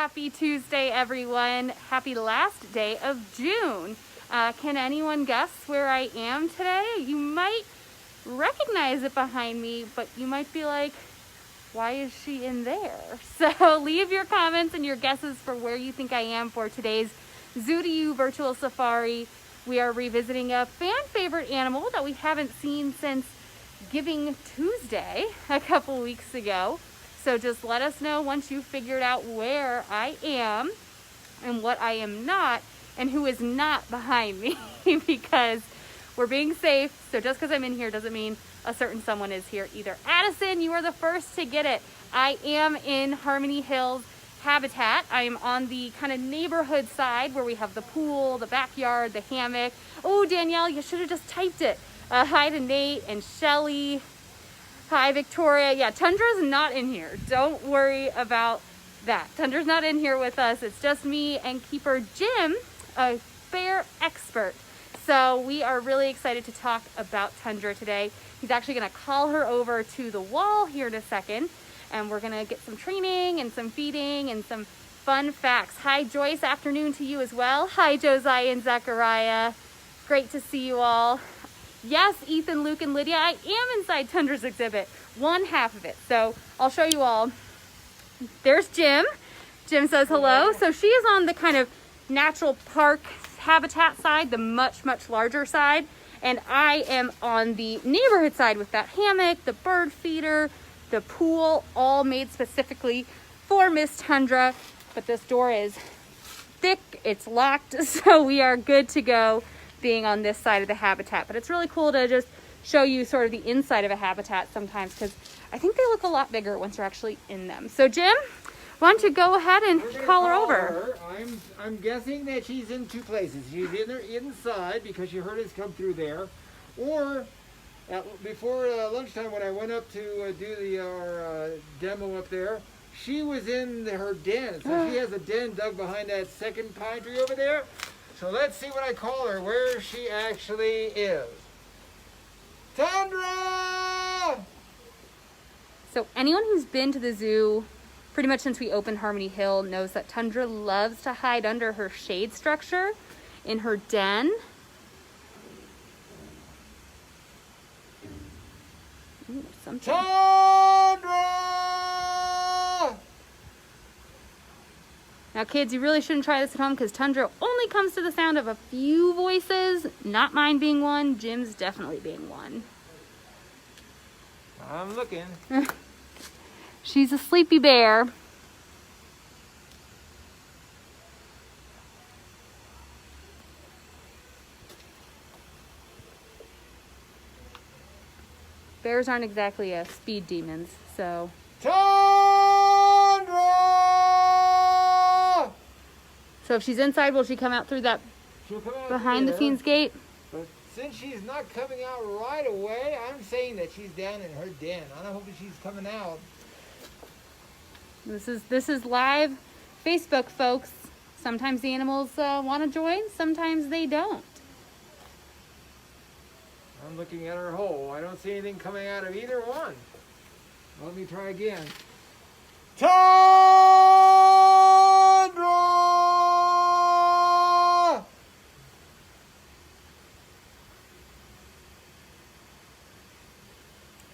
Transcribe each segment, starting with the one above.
Happy Tuesday, everyone. Happy last day of June. Can anyone guess where I am today? You might recognize it behind me, but you might be like, why is she in there? So leave your comments and your guesses for where you think I am for today's Zoo to You virtual safari. We are revisiting a fan favorite animal that we haven't seen since Giving Tuesday a couple weeks ago. So just let us know once you've figured out where I am and what I am not and who is not behind me because we're being safe. So just because I'm in here doesn't mean a certain someone is here either. Addison, you are the first to get it. I am in Harmony Hills habitat. I am on the kind of neighborhood side where we have the pool, the backyard, the hammock. Oh, Danielle, you should have just typed it. Hi to Nate and Shelly. Hi, Victoria. Yeah, Tundra's not in here. Don't worry about that. Tundra's not in here with us. It's just me and keeper Jim, a bear expert. So we are really excited to talk about Tundra today. He's actually going to call her over to the wall here in a second, and we're going to get some training and some feeding and some fun facts. Hi, Joyce. Afternoon to you as well. Hi, Josiah and Zachariah. Great to see you all. Yes, Ethan, Luke, and Lydia, I am inside Tundra's exhibit, one half of it. So I'll show you all. There's Jim. Jim says hello. So she is on the kind of natural park habitat side, the much, much larger side. And I am on the neighborhood side with that hammock, the bird feeder, the pool, all made specifically for Miss Tundra. But this door is thick, it's locked, so we are good to go being on this side of the habitat. But it's really cool to just show you sort of the inside of a habitat sometimes because I think they look a lot bigger once you're actually in them. So Jim, why don't you go ahead and call her over? I'm guessing that she's in two places. She's either inside because you heard us come through there, or before lunchtime when I went up to do our demo up there, she was in her den. So she has a den dug behind that second pine tree over there. So let's see when I call her where she actually is. Tundra! So anyone who's been to the zoo pretty much since we opened Harmony Hill knows that Tundra loves to hide under her shade structure in her den. Ooh, Tundra! Now kids, you really shouldn't try this at home because Tundra only comes to the sound of a few voices, not mine being one, Jim's definitely being one. I'm looking. She's a sleepy bear. Bears aren't exactly speed demons, so. Tundra! So if she's inside, will she come out through that behind the scenes gate? But since she's not coming out right away, I'm saying that she's down in her den. I don't hope that she's coming out. This is live Facebook, folks. Sometimes the animals want to join, sometimes they don't. I'm looking at her hole. I don't see anything coming out of either one. Let me try again. Tundra!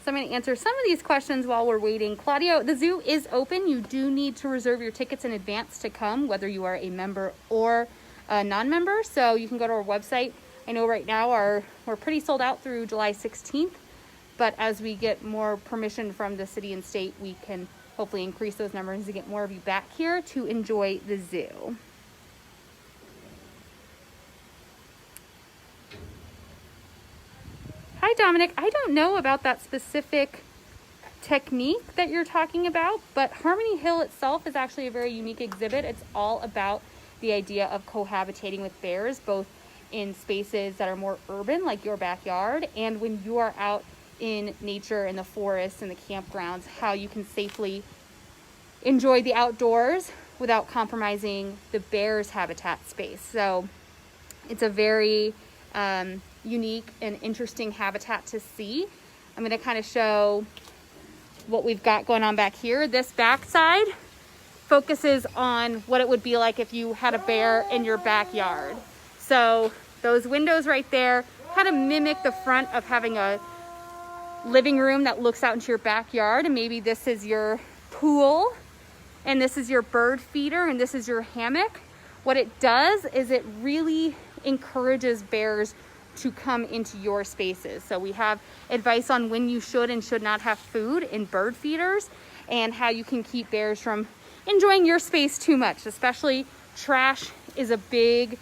So I'm going to answer some of these questions while we're waiting. Claudio, the zoo is open. You do need to reserve your tickets in advance to come, whether you are a member or a non-member. So you can go to our website. I know right now we're pretty sold out through July 16th, but as we get more permission from the city and state, we can hopefully increase those numbers to get more of you back here to enjoy the zoo. Hi, Dominic. I don't know about that specific technique that you're talking about, but Harmony Hill itself is actually a very unique exhibit. It's all about the idea of cohabitating with bears, both in spaces that are more urban, like your backyard, and when you are out in nature, in the forest, in the campgrounds, how you can safely enjoy the outdoors without compromising the bear's habitat space. So it's a very unique and interesting habitat to see. I'm going to kind of show what we've got going on back here. This back side focuses on what it would be like if you had a bear in your backyard. So those windows right there kind of mimic the front of having a living room that looks out into your backyard, and maybe this is your pool and this is your bird feeder and this is your hammock. What it does is it really encourages bears to come into your spaces. So we have advice on when you should and should not have food in bird feeders, and how you can keep bears from enjoying your space too much. Especially trash is a big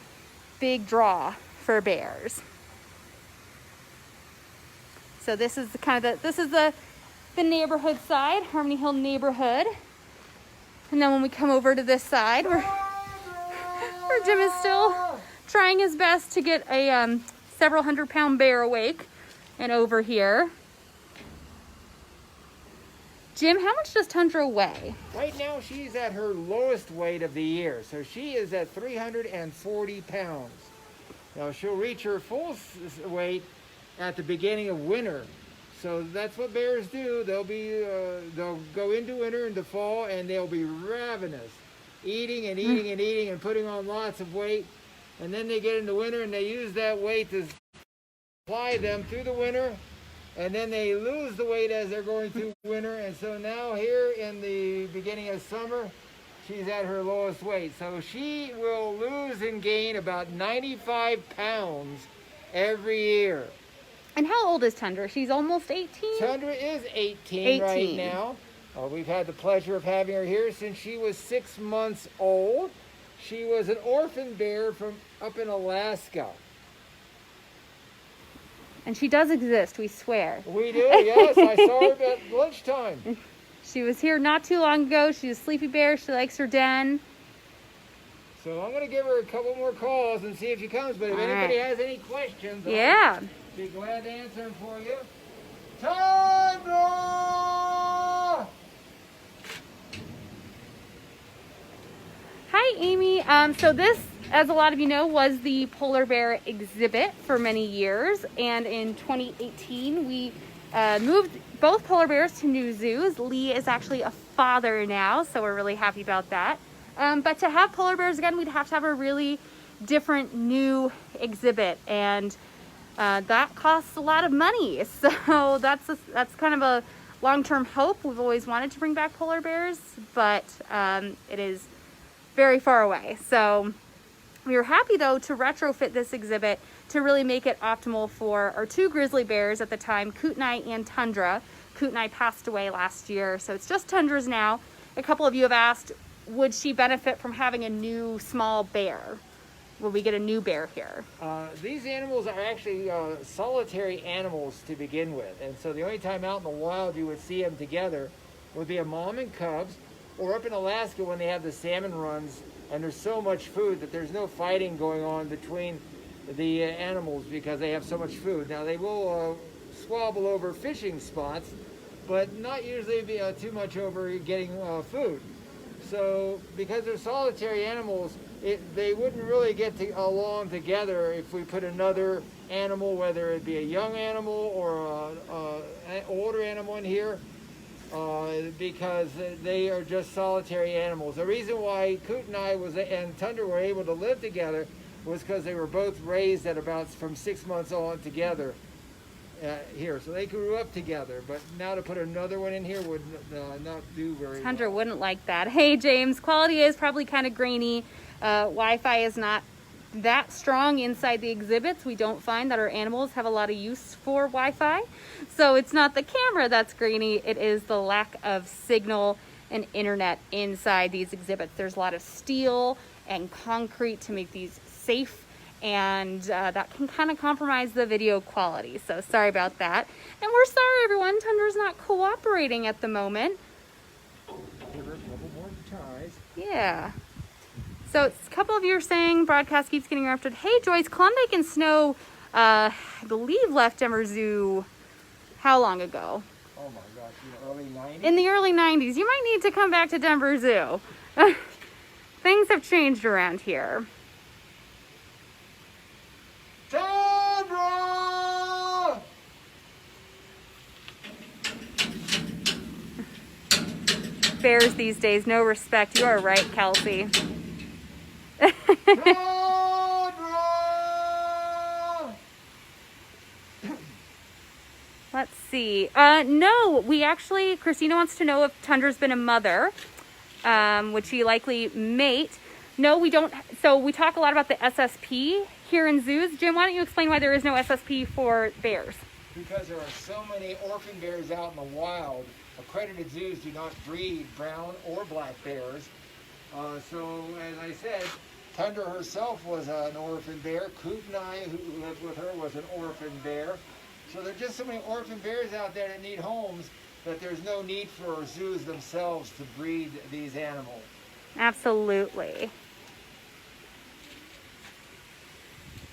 draw for bears. So this is the neighborhood side, Harmony Hill neighborhood. And then when we come over to this side, where Jim is still trying his best to get a several 100-pound bear awake. And over here, Jim, how much does Tundra weigh? Right now she's at her lowest weight of the year. So she is at 340 pounds. Now she'll reach her full weight at the beginning of winter. So that's what bears do. They'll go into winter, into fall, and they'll be ravenous, eating and eating and eating and putting on lots of weight. And then they get into winter and they use that weight to supply them through the winter. And then they lose the weight as they're going through winter. And so now here in the beginning of summer, she's at her lowest weight. So she will lose and gain about 95 pounds every year. And how old is Tundra? She's almost 18? Tundra is 18 right now. We've had the pleasure of having her here since she was 6 months old. She was an orphan bear from up in Alaska. And she does exist, we swear. We do, yes. I saw her at lunchtime. She was here not too long ago. She's a sleepy bear. She likes her den. So I'm going to give her a couple more calls and see if she comes. But if anybody has any questions, yeah, I'll be glad to answer them for you. Tundra! Hi, Amy. So this, as a lot of you know, was the polar bear exhibit for many years. And in 2018, we moved both polar bears to new zoos. Lee is actually a father now, so we're really happy about that. But to have polar bears again, we'd have to have a really different new exhibit, and that costs a lot of money. So that's kind of a long-term hope. We've always wanted to bring back polar bears, but it is very far away. So we were happy though to retrofit this exhibit to really make it optimal for our two grizzly bears at the time, Kootenai and Tundra. Kootenai passed away last year, so it's just Tundra's now. A couple of you have asked, would she benefit from having a new small bear? Will we get a new bear here? These animals are actually solitary animals to begin with. And so the only time out in the wild you would see them together would be a mom and cubs, or up in Alaska when they have the salmon runs and there's so much food that there's no fighting going on between the animals because they have so much food. Now they will squabble over fishing spots, but not usually too much over getting food. So because they're solitary animals, they wouldn't really get along together if we put another animal, whether it be a young animal or an older animal in here, because they are just solitary animals. The reason why Kootenai and Tundra were able to live together was because they were both raised at about from 6 months on together here. So they grew up together, but now to put another one in here would not do very well. Tundra wouldn't like that. Hey, James, quality is probably kind of grainy. Wi-Fi is not that strong inside the exhibits. We don't find that our animals have a lot of use for Wi-Fi. So it's not the camera that's grainy, it is the lack of signal and internet inside these exhibits. There's a lot of steel and concrete to make these safe, and that can kind of compromise the video quality. So sorry about that. And we're sorry, everyone. Tundra's not cooperating at the moment. Give her a couple more tries. Yeah. So a couple of you are saying broadcast keeps getting interrupted. Hey, Joyce, Klondike and Snow, I believe, left Denver Zoo how long ago? Oh my gosh, in the early 90s? In the early 90s. You might need to come back to Denver Zoo. Things have changed around here. Tundra! bears these days. No respect. You are right, Kelsey. Let's see. No, we actually, Christina wants to know if Tundra's been a mother. Would she likely mate? No, we don't. So we talk a lot about the SSP here in zoos. Jim, why don't you explain why there is no SSP for bears? Because there are so many orphan bears out in the wild. Accredited zoos do not breed brown or black bears. So, as I said, Tundra herself was an orphan bear. Kootenai, who lived with her, was an orphan bear. So there are just so many orphan bears out there that need homes that there's no need for zoos themselves to breed these animals. Absolutely.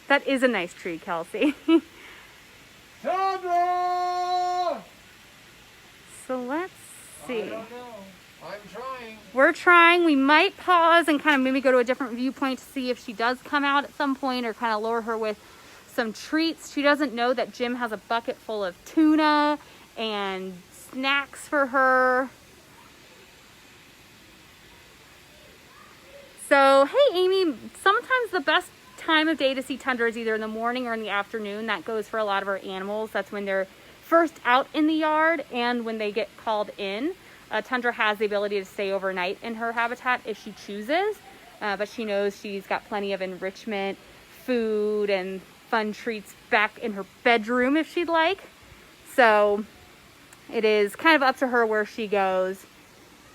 That is a nice tree, Kelsey. Tundra! So let's see. I don't know. I'm trying. We're trying. We might pause and kind of maybe go to a different viewpoint to see if she does come out at some point, or kind of lure her with some treats. She doesn't know that Jim has a bucket full of tuna and snacks for her. So, hey Amy, sometimes the best time of day to see Tundra is either in the morning or in the afternoon. That goes for a lot of our animals. That's when they're first out in the yard and when they get called in. Tundra has the ability to stay overnight in her habitat if she chooses, but she knows she's got plenty of enrichment, food, and fun treats back in her bedroom if she'd like. So it is kind of up to her where she goes.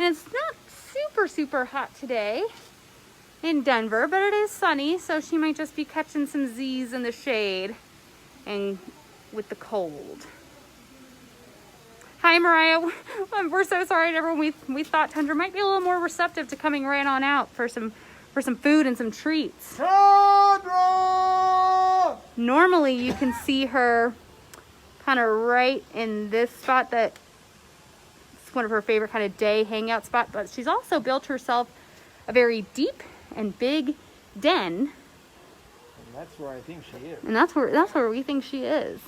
And it's not super hot today in Denver, but it is sunny, so she might just be catching some Z's in the shade and with the cold. Hi, Mariah. We're so sorry, everyone. We thought Tundra might be a little more receptive to coming right on out for some food and some treats. Tundra! Normally, you can see her kind of right in this spot. That's one of her favorite kind of day hangout spot. But she's also built herself a very deep and big den. And that's where I think she is. And that's where we think she is.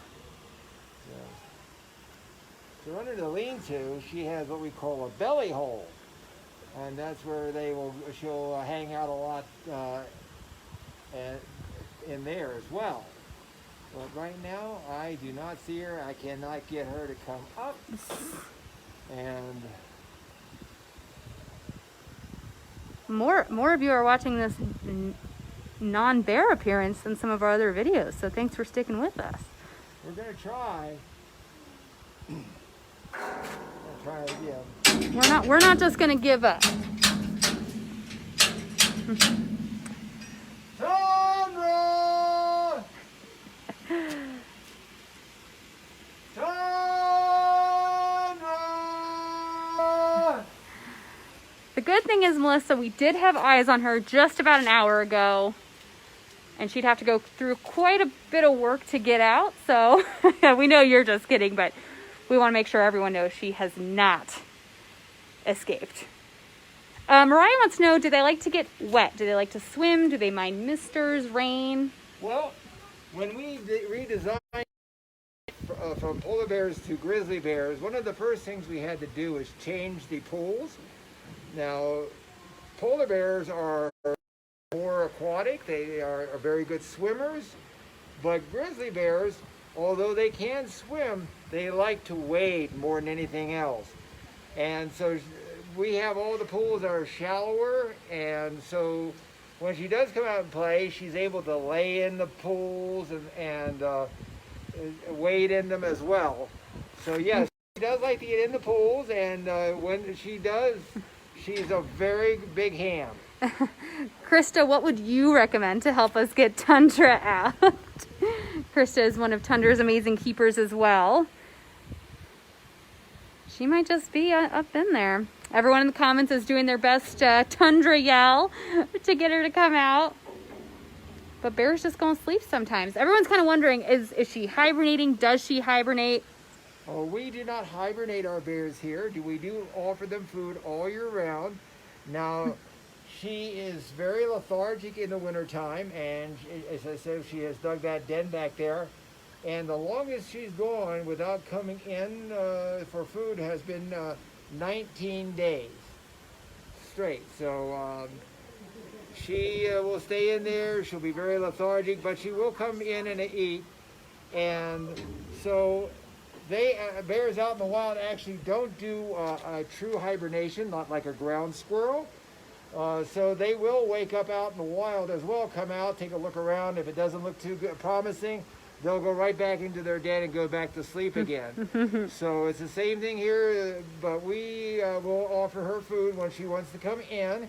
So under the lean-to, she has what we call a belly hole, and that's where she'll hang out a lot in there as well. But right now, I do not see her. I cannot get her to come up, and more of you are watching this non-bear appearance than some of our other videos. So thanks for sticking with us. We're gonna try. I'll try again. We're not just gonna give up. Tundra! Tundra! The good thing is, Melissa, we did have eyes on her just about an hour ago, and she'd have to go through quite a bit of work to get out. So we know you're just kidding, but we want to make sure everyone knows she has not escaped. Mariah wants to know, do they like to get wet? Do they like to swim? Do they mind misters, rain? Well, when we redesigned from polar bears to grizzly bears, one of the first things we had to do was change the pools. Now, polar bears are more aquatic. They are very good swimmers, but grizzly bears, although they can swim, they like to wade more than anything else. And so we have all the pools that are shallower, and so when she does come out and play, she's able to lay in the pools and wade in them as well. So yes, she does like to get in the pools, and when she does, she's a very big ham. Krista, what would you recommend to help us get Tundra out? Krista is one of Tundra's amazing keepers as well. She might just be up in there. Everyone in the comments is doing their best Tundra yell to get her to come out. But bears just go to sleep sometimes. Everyone's kind of wondering, is she hibernating? Does she hibernate? Oh, we do not hibernate our bears here. We do offer them food all year round. Now, she is very lethargic in the wintertime, and as I said, she has dug that den back there. And the longest she's gone without coming in for food has been 19 days. straight. So she will stay in there. She'll be very lethargic, but she will come in and eat. And so bears out in the wild actually don't do a true hibernation, not like a ground squirrel. So they will wake up out in the wild as well, come out, take a look around. If it doesn't look too good, promising, they'll go right back into their den and go back to sleep again. So it's the same thing here, but we will offer her food when she wants to come in.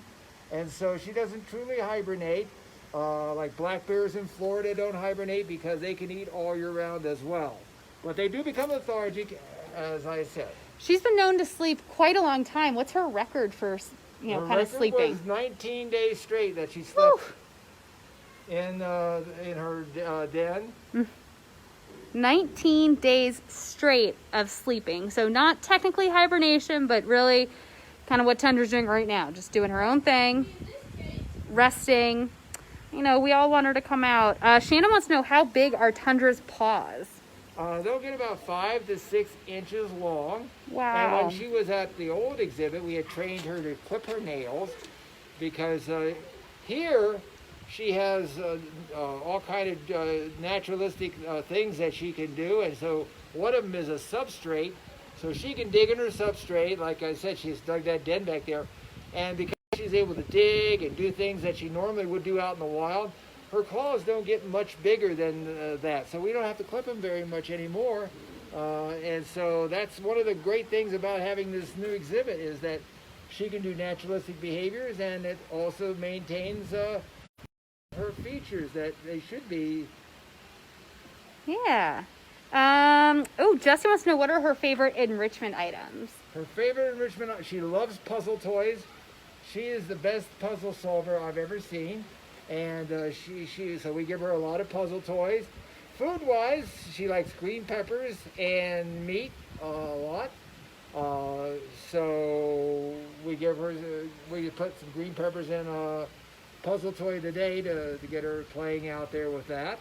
And so she doesn't truly hibernate. Like black bears in Florida don't hibernate because they can eat all year round as well. But they do become lethargic, as I said. She's been known to sleep quite a long time. What's her record for, kind of sleeping? Was 19 days straight that she slept in her den. 19 days straight of sleeping. So not technically hibernation, but really kind of what Tundra's doing right now. Just doing her own thing, resting. We all want her to come out. Shannon wants to know, how big are Tundra's paws? They'll get about 5 to 6 inches long. Wow. And when she was at the old exhibit, we had trained her to clip her nails because here she has all kind of naturalistic things that she can do. And so one of them is a substrate. So she can dig in her substrate. Like I said, she's dug that den back there. And because she's able to dig and do things that she normally would do out in the wild, her claws don't get much bigger than that. So we don't have to clip them very much anymore. And so that's one of the great things about having this new exhibit, is that she can do naturalistic behaviors, and it also maintains her features that they should be. Yeah. Jessie wants to know, what are her favorite enrichment items? Her favorite enrichment, she loves puzzle toys. She is the best puzzle solver I've ever seen. And so we give her a lot of puzzle toys. Food-wise, she likes green peppers and meat a lot. So we put some green peppers in a puzzle toy today to get her playing out there with that.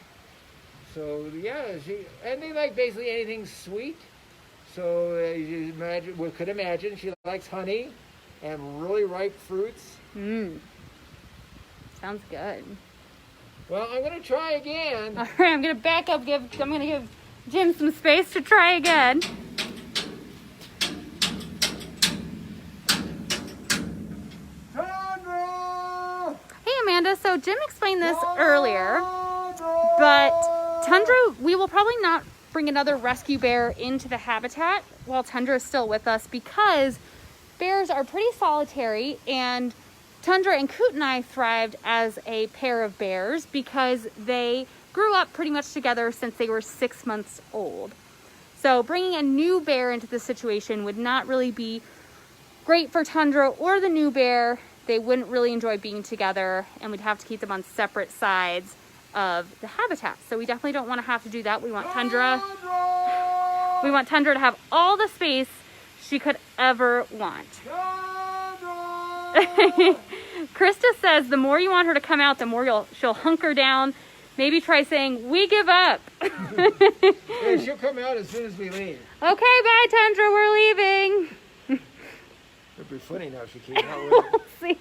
So yeah, and they like basically anything sweet. So you could imagine she likes honey and really ripe fruits. Sounds good. Well, I'm going to try again. All right, I'm going to back up. I'm going to give Jim some space to try again. Tundra! Hey, Amanda. So Jim explained this earlier, but Tundra, we will probably not bring another rescue bear into the habitat while Tundra is still with us, because bears are pretty solitary, and Tundra and Coot and I thrived as a pair of bears because they grew up pretty much together since they were 6 months old. So bringing a new bear into the situation would not really be great for Tundra or the new bear. They wouldn't really enjoy being together, and we'd have to keep them on separate sides of the habitat. So we definitely don't want to have to do that. We want Tundra to have all the space she could ever want. Krista says the more you want her to come out, the more she'll hunker down. Maybe try saying, "We give up." Yeah, she'll come out as soon as we leave. Okay, bye, Tundra. We're leaving. It'd be funny now if she came out with We'll see.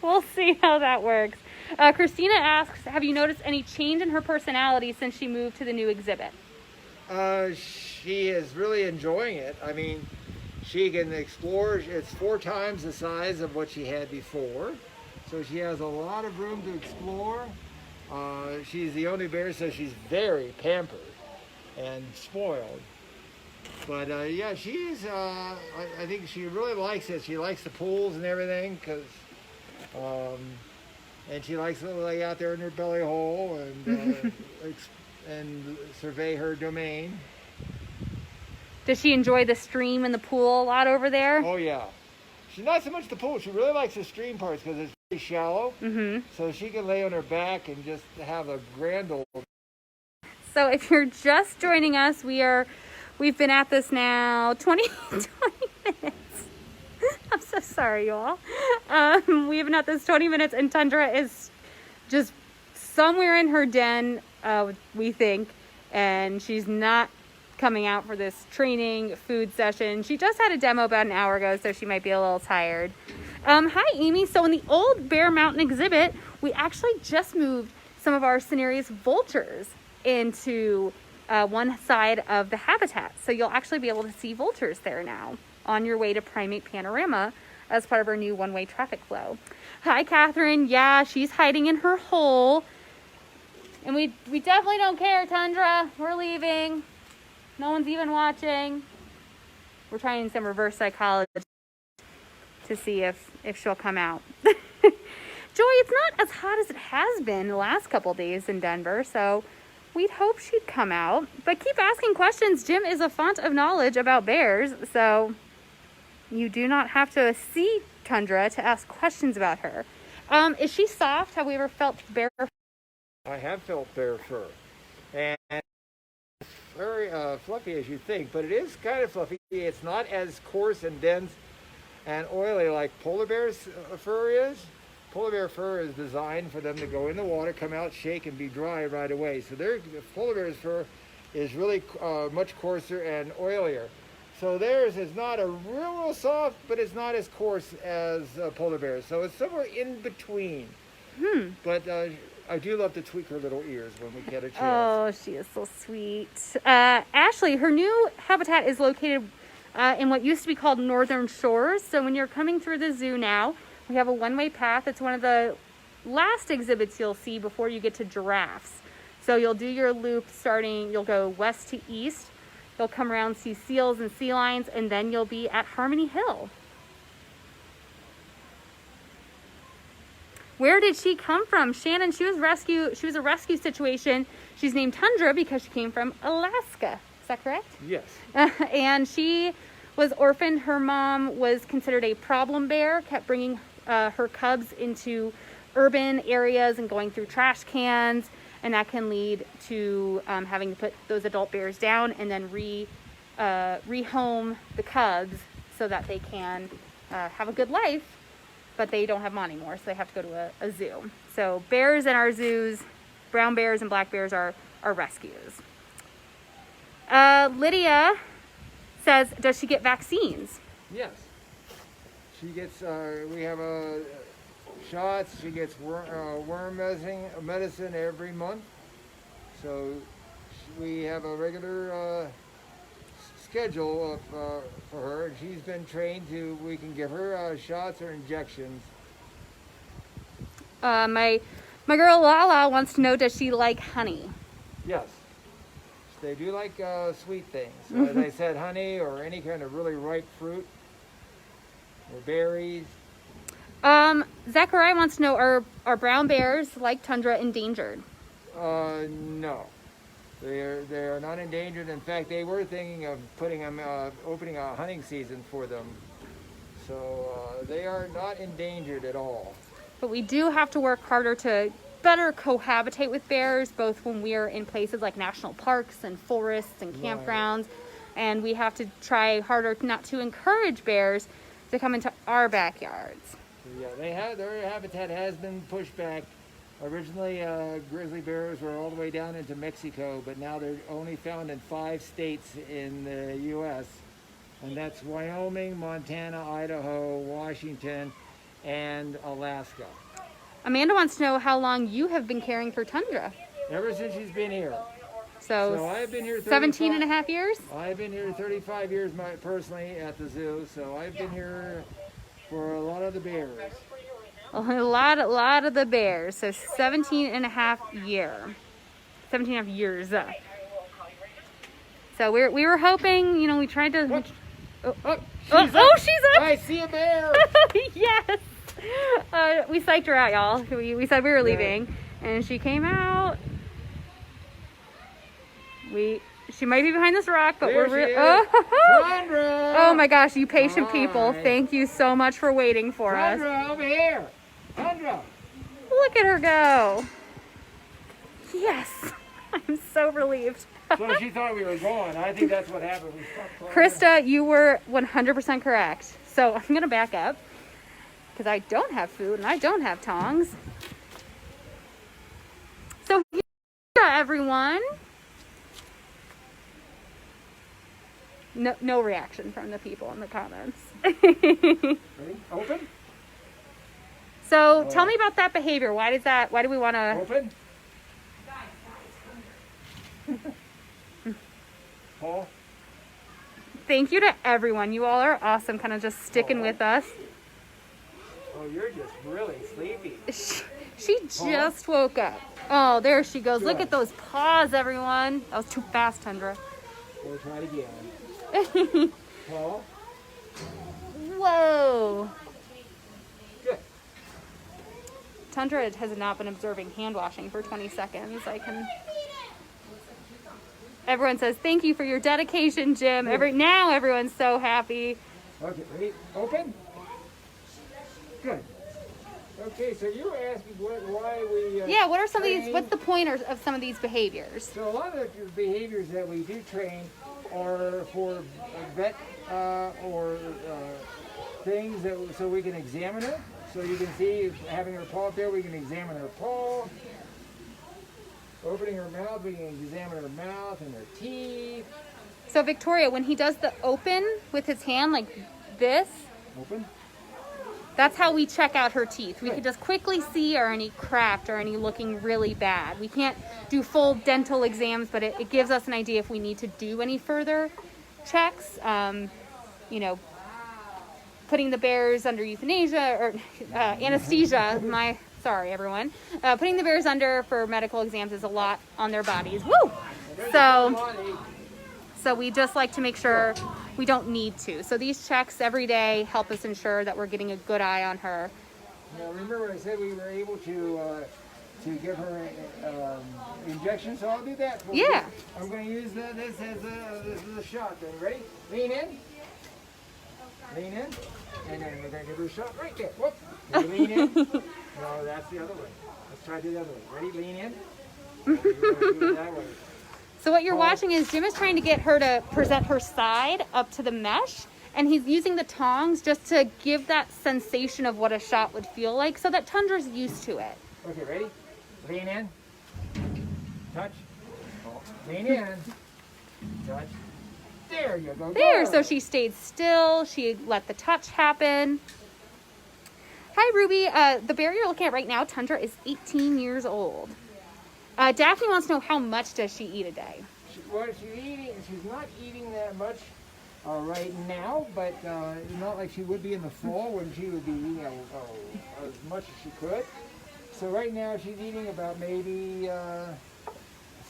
We'll see how that works. Christina asks, have you noticed any change in her personality since she moved to the new exhibit? She is really enjoying it. I mean, she can explore. It's 4 times the size of what she had before. So she has a lot of room to explore. She's the only bear, so she's very pampered and spoiled. But yeah, she's, I think she really likes it. She likes the pools and everything, and she likes to lay out there in her belly hole and and survey her domain. Does she enjoy the stream and the pool a lot over there? Oh yeah. She's not so much the pool. She really likes the stream parts because it's very shallow. Mm-hmm. So she can lay on her back and just have a grand old. So if you're just joining us, we've been at this now 20 minutes. I'm so sorry, y'all. We've been at this 20 minutes, and Tundra is just somewhere in her den, we think, and she's not coming out for this training food session. She just had a demo about an hour ago, so she might be a little tired. Hi, Amy. So in the old Bear Mountain exhibit, we actually just moved some of our Cinere's vultures into one side of the habitat. So you'll actually be able to see vultures there now on your way to Primate Panorama as part of our new one-way traffic flow. Hi, Catherine. Yeah, she's hiding in her hole. And we definitely don't care, Tundra. We're leaving. No one's even watching. We're trying some reverse psychology to see if she'll come out. Joy, it's not as hot as it has been the last couple days in Denver, so we'd hope she'd come out. But keep asking questions. Jim is a font of knowledge about bears, so you do not have to see Tundra to ask questions about her. Is she soft? Have we ever felt bear fur? I have felt bear fur. And it's very fluffy as you think, but it is kind of fluffy. It's not as coarse and dense and oily like polar bear's fur is. Polar bear fur is designed for them to go in the water, come out, shake, and be dry right away. So polar bear's fur is really much coarser and oilier. So theirs is not a real soft, but it's not as coarse as polar bear's. So it's somewhere in between. But I do love to tweak her little ears when we get a chance. Oh, she is so sweet. Ashley, her new habitat is located in what used to be called Northern Shores. So when you're coming through the zoo now, we have a one-way path. It's one of the last exhibits you'll see before you get to giraffes. So you'll do your loop starting, you'll go west to east. You'll come around, see seals and sea lions, and then you'll be at Harmony Hill. Where did she come from? Shannon, she was a rescue situation. She's named Tundra because she came from Alaska. Is that correct? Yes. And she was orphaned. Her mom was considered a problem bear, kept bringing her cubs into urban areas and going through trash cans, and that can lead to having to put those adult bears down and then rehome the cubs so that they can have a good life, but they don't have them anymore, so they have to go to a zoo. So bears in our zoos, brown bears and black bears are rescues. Lydia says, does she get vaccines? Yes. She gets, we have shots. She gets worm medicine every month. So we have a regular schedule for her. And she's been trained we can give her shots or injections. My girl Lala wants to know, does she like honey? Yes. They do like sweet things. So as I said, honey or any kind of really ripe fruit or berries. Zachariah wants to know, are brown bears like Tundra endangered? No. They are not endangered. In fact, they were thinking of opening a hunting season for them. So they are not endangered at all. But we do have to work harder to better cohabitate with bears, both when we are in places like national parks and forests and campgrounds. Right. And we have to try harder not to encourage bears to come into our backyards. Yeah, their habitat has been pushed back. Originally, grizzly bears were all the way down into Mexico, but now they're only found in 5 states in the U.S., and that's Wyoming, Montana, Idaho, Washington, and Alaska. Amanda wants to know how long you have been caring for Tundra. Ever since she's been here. So I've been here 17 and a half years? I've been here 35 years personally at the zoo, so I've been here for a lot of the bears. A lot of the bears. So 17 and a half years. So we were hoping, we tried to... She's up! I see a bear! Yes! We psyched her out, y'all. We said we were leaving, and she came out. She might be behind this rock, but there we're Tundra! Oh my gosh, you patient people! Thank you so much for waiting for us. Tundra, over here! Tundra! Look at her go! Yes, I'm so relieved. So she thought we were gone. I think that's what happened. Krista, you were 100% correct. So I'm gonna back up, because I don't have food and I don't have tongs. So here, everyone. No reaction from the people in the comments. Ready? Open? So tell me about that behavior. Why do we want to... Open. Paul. Thank you to everyone. You all are awesome, kind of just sticking with us. Oh, you're just really sleepy. She just woke up. Oh, there she goes. Look at those paws, everyone. That was too fast, Tundra. We'll try it again. Paul. Whoa. Good. Tundra has not been observing hand washing for 20 seconds. Everyone says, thank you for your dedication, Jim. Now everyone's so happy. Okay, ready? Open. Good. Okay, so you were asking why we... yeah, what are some of these, what's the point of some of these behaviors? So a lot of the behaviors that we do train are for vet or things that so we can examine it. So you can see having her paw up there, we can examine her paw. Opening her mouth, we can examine her mouth and her teeth. So Victoria, when he does the open with his hand like this, open. That's how we check out her teeth. We can just quickly see are any cracked or any looking really bad. We can't do full dental exams, but it gives us an idea if we need to do any further checks. You know, putting the bears under euthanasia or anesthesia. Sorry, everyone. Putting the bears under for medical exams is a lot on their bodies. Woo! So we just like to make sure we don't need to. So these checks every day help us ensure that we're getting a good eye on her. Now remember I said we were able to give her injections, so I'll do that for you. Yeah. I'm going to use this as a shot. Then ready? Lean in. Lean in. And then we're going to give her a shot right there. Whoop. Lean in. No, that's the other way. Let's try the other way. Ready? Lean in. You're going to do it that way. So what you're watching is Jim is trying to get her to present her side up to the mesh, and he's using the tongs just to give that sensation of what a shot would feel like so that Tundra's used to it. Okay, ready? Lean in. Touch. Lean in. Touch. There you go. There, so she stayed still. She let the touch happen. Hi, Ruby. The bear you're looking at right now, Tundra, is 18 years old. Daphne wants to know, how much does she eat a day? She's not eating that much right now, but not like she would be in the fall when she would be eating as much as she could. So right now she's eating about maybe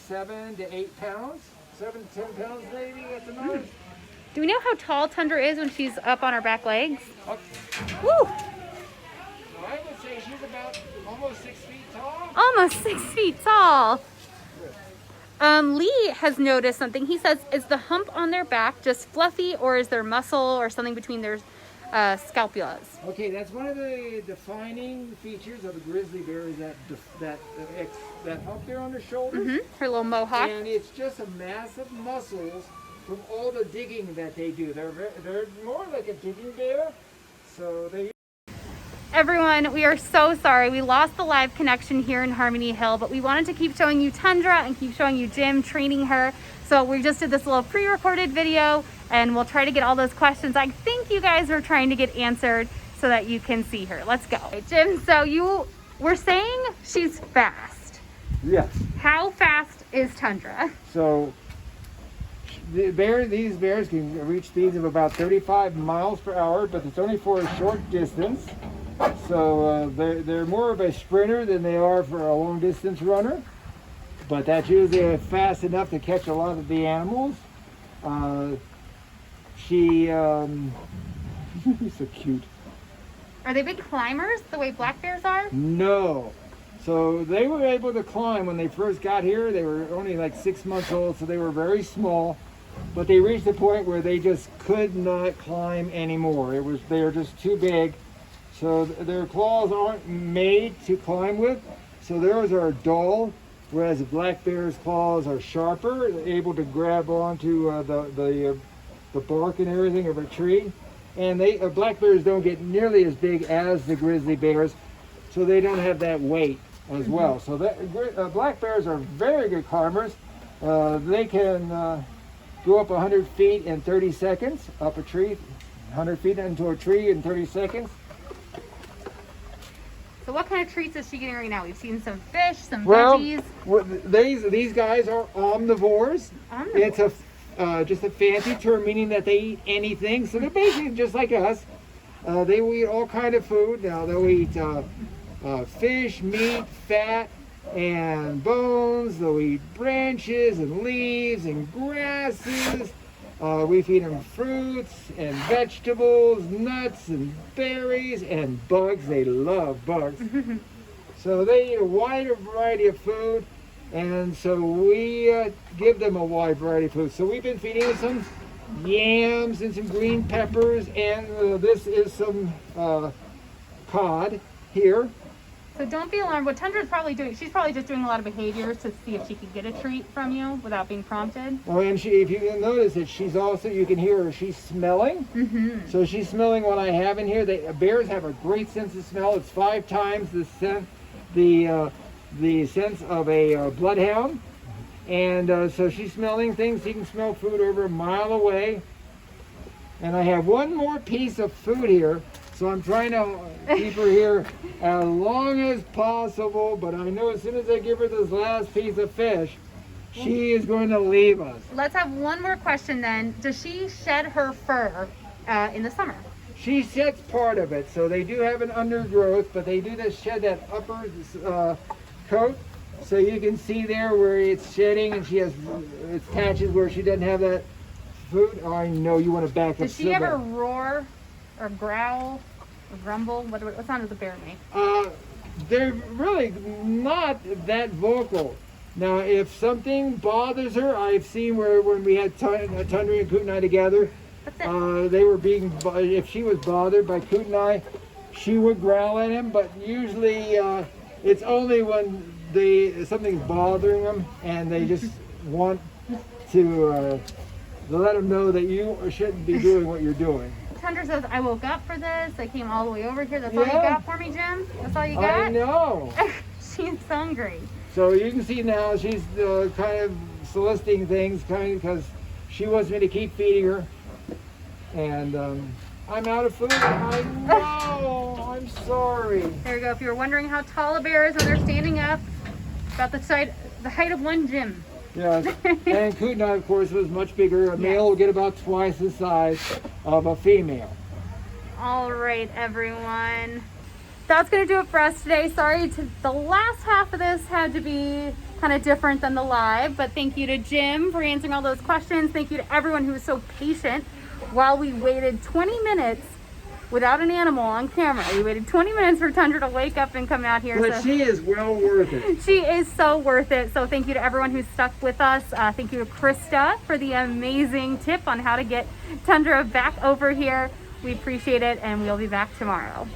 7 to 8 pounds. 7 to 10 pounds maybe at the most. Do we know how tall Tundra is when she's up on her back legs? Up. Woo! So I would say she's about almost 6 feet tall. Almost 6 feet tall. Lee has noticed something. He says, is the hump on their back just fluffy, or is there muscle or something between their scapulas? Okay, that's one of the defining features of a grizzly bear, is that hump there on their shoulders. Mm-hmm. Her little mohawk. And it's just a mass of muscles from all the digging that they do. They're more like a digging bear. So they... Everyone, we are so sorry. We lost the live connection here in Harmony Hill, but we wanted to keep showing you Tundra and keep showing you Jim training her. So we just did this little pre-recorded video, and we'll try to get all those questions I think you guys were trying to get answered so that you can see her. Let's go. Okay, Jim, so you were saying she's fast. Yes. How fast is Tundra? So these bears can reach speeds of about 35 miles per hour, but it's only for a short distance. So they're more of a sprinter than they are for a long distance runner, but that's usually fast enough to catch a lot of the animals. She's so cute. Are they big climbers the way black bears are? No. So they were able to climb when they first got here. They were only like 6 months old, so they were very small, but they reached a point where they just could not climb anymore. They were just too big. So their claws aren't made to climb with, so theirs are dull, whereas the black bear's claws are sharper, able to grab onto the bark and everything of a tree. And black bears don't get nearly as big as the grizzly bears, so they don't have that weight as well. So black bears are very good climbers. They can go up 100 feet in 30 seconds, up a tree, 100 feet into a tree in 30 seconds. So what kind of treats is she getting right now? We've seen some fish, some Well, veggies. these guys are omnivores. It's just a fancy term meaning that they eat anything. So they're basically just like us. They will eat all kind of food. Now they'll eat fish, meat, fat, and bones. They'll eat branches and leaves and grasses. We feed them fruits and vegetables, nuts and berries, and bugs. They love bugs. So they eat a wide variety of food, and so we give them a wide variety of food. So we've been feeding them some yams and some green peppers, and this is some cod here. So don't be alarmed. What Tundra's probably doing, she's probably just doing a lot of behaviors to see if she can get a treat from you without being prompted. Oh, and if you can notice that she's also, you can hear her, she's smelling. So she's smelling what I have in here. Bears have a great sense of smell. It's 5 times the sense of a bloodhound. And so she's smelling things. She can smell food over a mile away. And I have one more piece of food here. So I'm trying to keep her here as long as possible, but I know as soon as I give her this last piece of fish, she is going to leave us. Let's have one more question then. Does she shed her fur in the summer? She sheds part of it, so they do have an undergrowth, but they do shed that upper coat. So you can see there where it's shedding, and she has its patches where she doesn't have that food. Oh, I know you want to back up. Does she ever roar or growl or grumble? What sound does a bear make? They're really not that vocal. Now, if something bothers her, I've seen where when we had Tundra and Coot and I together, they were if she was bothered by Coot and I, she would growl at him, but usually it's only when something's bothering them and they just want to let them know that you shouldn't be doing what you're doing. Tundra says, I woke up for this. I came all the way over here. That's all you got for me, Jim? That's all you got? I know. She's hungry. So you can see now she's kind of soliciting things, kind of because she wants me to keep feeding her. And I'm out of food. I know. I'm sorry. There you go. If you were wondering how tall a bear is when they're standing up, about the height of one Jim. Yes, and Coot and I, of course, was much bigger. A male will get about twice the size of a female. All right, everyone. That's going to do it for us today. Sorry, the last half of this had to be kind of different than the live, but thank you to Jim for answering all those questions. Thank you to everyone who was so patient while we waited 20 minutes without an animal on camera. We waited 20 minutes for Tundra to wake up and come out here. But she is well worth it. She is so worth it. So thank you to everyone who stuck with us. Thank you to Krista for the amazing tip on how to get Tundra back over here. We appreciate it, and we'll be back tomorrow.